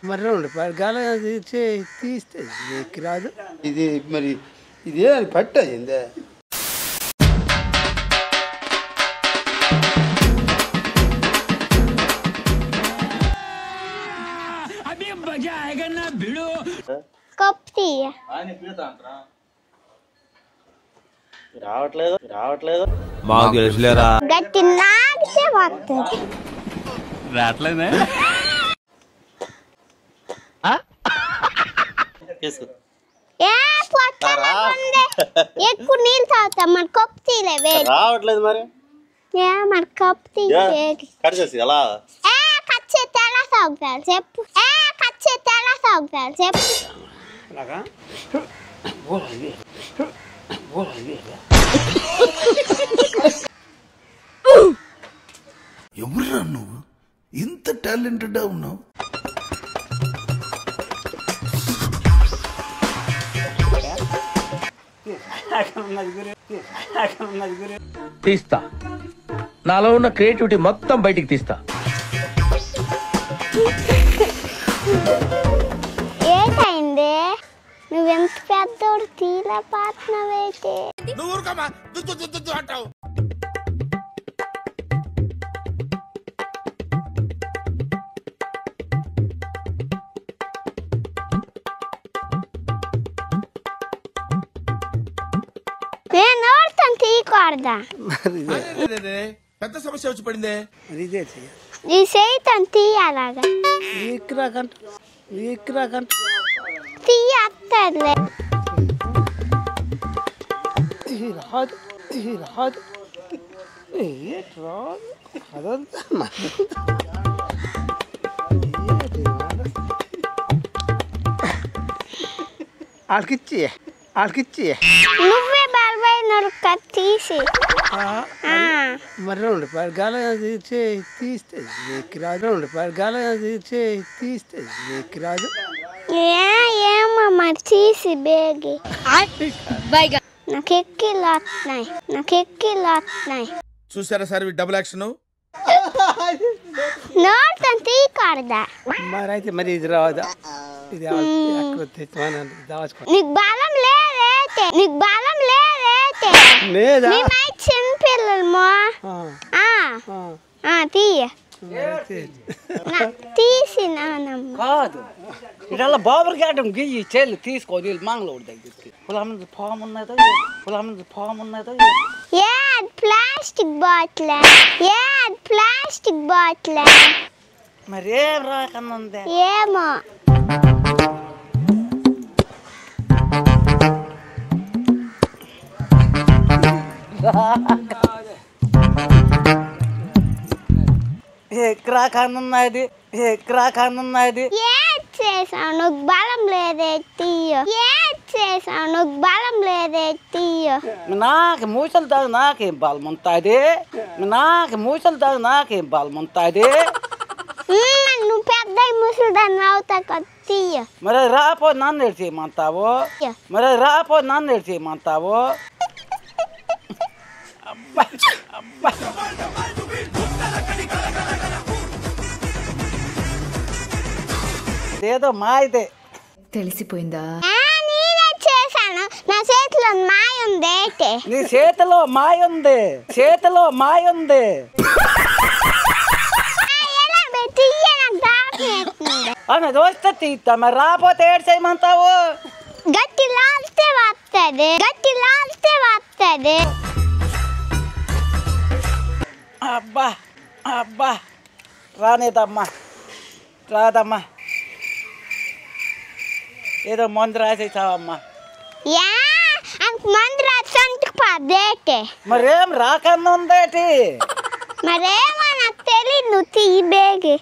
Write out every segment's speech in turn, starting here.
మరి గాలి తీస్తే ఎక్కి రాదు. ఇది మరి ఇదే పట్టయిందే. రావట్లేదు మాకు తెలుసులేరా. గట్టి నాగితే వస్తుంది. రావట్లేదే. ఎక్కువ నీళ్ళు తాగుతాం మన కప్పు తీయలే. రావట్లేదు మరి మన కప్పు తీయలేదు. ఎలా కచ్చేతే ఎలా తాగుతారు చెప్పు. కచ్చేతే ఎలా తాగుతారు చెప్పు. ఎవరురా నువ్వు ఇంత టాలెంటెడ్ ఉన్నావు? తీస్తా, నాలో ఉన్న క్రియేటివిటీ మొత్తం బయటికి తీస్తా. ఏంటైంది నువ్వెంత పెద్దోడు తీలా పాత్రవేటి? నేను ఓడతాను తీయకూడదా? పెద్ద సమస్య వచ్చి పడిందే. ఈ చేయితాను తీయాలాగా తీయత్తలే. రాదు రాదు అదంతా ఆడికిచ్చి నువ్వే బాబాయ్ నరుక తీసి మరి గాలి తీస్తే ఎక్కి రాదు. గాలి తీస్తే ఎక్కి రాదు. ఏమో మరి తీసి బేగి. నాకు ఎక్కిళ్ళు వస్తున్నాయి. చూసారా సార్ డబుల్ యాక్షన్. నోడతాను తీయకూడదా? మరి అయితే మరి ఇది రాదా? ఇది నీకు బలం లేదైతే లేదా చిన్న పిల్లలమో తీయ తీసి నానమ్మ కాదు. ఇదల్లా బాబర్ గాటం గియ్యి చెల్లి తీసుకోదు మంగళూరు దగ్గరికి. ఫామ్ ఉన్నదో ప్లాస్టిక్ బాటిల్ మరి ఏం రాకనుంది ఏమో. ఎక్కరాకనున్నది ఏం చేసావు నువ్వు బలం లేదే తీయ. నాకు మూసలు తాగు నాకేం బలం ఉంటుంది. నువ్వు పెద్ద ముసలి దాన్ని అవుతా కదా తీయ. మరి రాపోతే నన్ను ఎడిచేయమంటావు. ఏదో మాయితే తెలిసిపోయిందా? నేనే చేశాను. నా చేతిలో మాయ ఉంది. నీ చేతిలో మాయ ఉంది. అని దోస్తే తీస్తా. మరి రాపోతే ఏడు చేయమంటావు. గట్టి లాలితే వస్తుంది. అబ్బా రాదమ్మా. ఏదో మందు రాసేసావమ్మా. మందు రాసంటే పదేటే. మరేం రాకన్నా ఉందేటి? మరేమో నాకు తెలియదు. నువ్వు తీయి బేగి.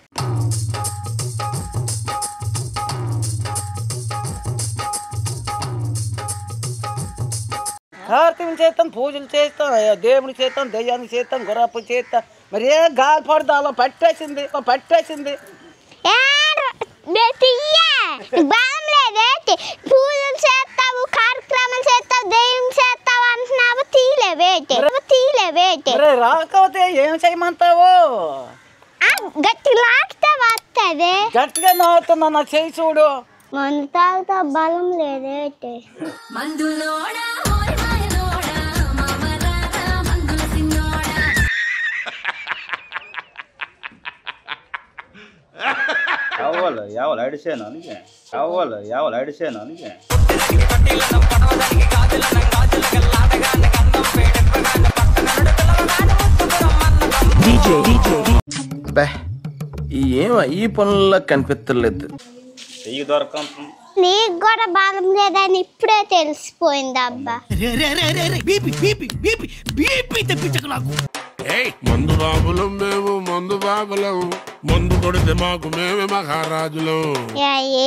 కార్తీని చేస్తాం, పూజలు చేస్తాం, దేవుడికి చేస్తాం, దెయ్యానికి చేస్తాం, గుర్రపు చేస్తాం. మరి ఏ గాలి పడదాలో పట్టేసింది. బలం లేదేటి? పూజలు చేస్తావు, కార్యక్రమాలు చేస్తావు, దెయ్యం చేస్తావు అంటున్నావు. తీలేవేటి? రాకపోతే ఏం చేయమంటావు? గట్టి లాగితే వస్తుంది. గట్టిగా నవ్వుతున్నా నా చేయి చూడు. మందు తాగుతా బలం లేదేంటి? ಯಾವಲ್ಲ ಅಡಿಸೇನೋ ನಿಗೆ ಯಾವಲ್ಲ ಅಡಿಸೇನೋ ನಿಗೆ ఈ పనుల్లో కనిపించలేదు. చెయ్యి దొరకంత నీకు కూడా బలం లేదని ఇప్పుడే తెలిసిపోయింది అబ్బా. మందు బాబులం మేము మందు బాబులం మందు కొడితే మాకు మేమే మహారాజులం.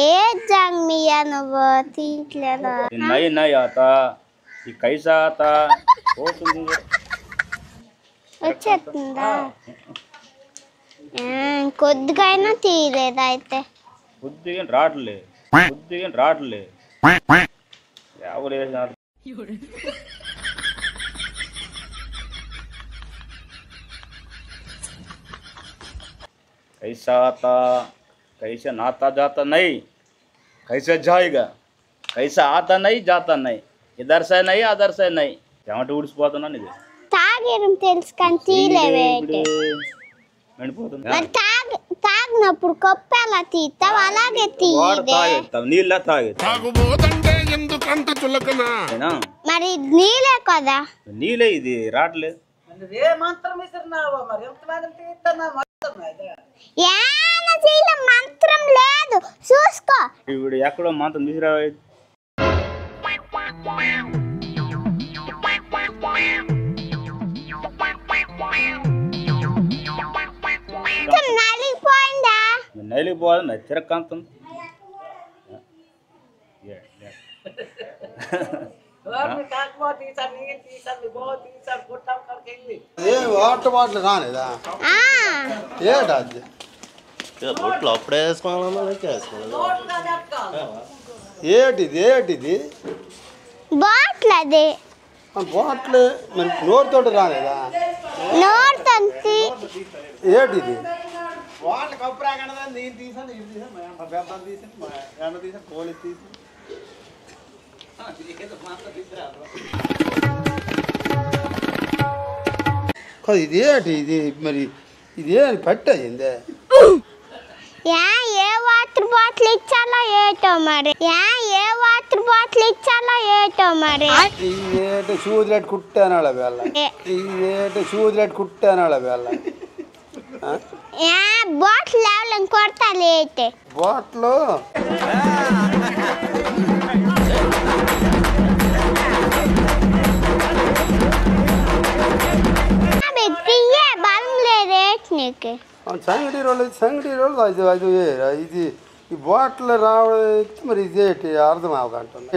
ఏ జంగియా నువ్వు తీట్లేదు. నై నై ఆత ఈ కైసా ఆత పోతుంది వచ్చేస్తుందా? కొద్దిగా అయినా తీయలేదు అయితే. బుద్ధిగా రావట్లే ఎవరు వేసినారు कैसा आता कैसे नाता जाता नहीं कैसे जाएगा कैसा आता नहीं जाता नहीं इधर से नहीं अदर से नहीं చెమట ఊడిసిపోతున్నాను ఇది తాగడం తెలుసు కానీ తీయలేవేంటి? మరి తాగినప్పుడు కప్పు ఎలా తీస్తావు? అలాగే తీయదే. నీళ్ళ తాగే తాగుబోతంటే ఎందుకంత చులకనా? మరి నీళ్ళే కదా. నీళ్ళే ఇది రావట్లేదు. ఏ మంత్రం ఇస్తున్నావో మరి ఎంతమంది తీస్తున్నా మంత్రం లేదు చూసుకో. ఇప్పుడు ఎక్కడో మంత్రం తీసుకురా. నలిగిపోయిందా? నలిగిపోదు తిరక్కంతం వాటర్ బాటిల్ రానేదా? ఏటా బొట్లు అప్పుడే వేసుకోవాలన్నా ఏటిది బాటిల్ అది. బాటిల్ మరి నోరుతో రానేదా? నోరుతో ఏటిది? ఇదేటి ఇది మరి ఇదే పెట్టయిందే. ఏ వాటర్ బాటిల్ ఇచ్చాలో ఏటో మరి. ఏ వాటర్ బాటిల్ ఇచ్చాలో ఏటో మరి. ఇదేట సూదిలెట్ కుట్టానాళ్ళ వేళ ఇదేట సూదిలెట్ కుట్టానాళ్ళ వేళ బాటిల్ ఎవరిని కొడతా లేటే బాటిల్ తీయే బలం లేదేటి నీకు. సంగటి రోజు ఇది ఈ బాటిల్ రావడం మరి ఇదేటి అర్థం అవకంటున్నా.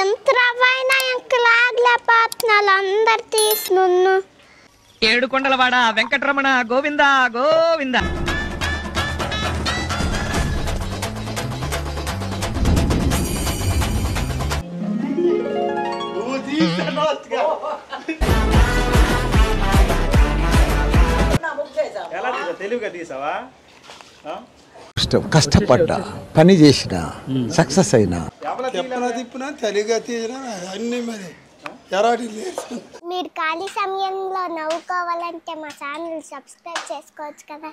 ఎంత రవ్వైనా ఇంక లాగలేకపోతున్నాను అందరు తీసును. ఏడుకొండలవాడ వెంకటరమణ గోవింద గోవింద. తెలుగుగా తీసావా? కష్టపడ్డా పని చేసిన సక్సెస్ అయినా తిప్పినా తెలుగుగా తీసినా అన్ని మరి ఎరాటి లేదు. మీరు ఖాళీ సమయంలో నవ్వుకోవాలంటే మా ఛానల్ సబ్స్క్రైబ్ చేసుకోవచ్చు కదా.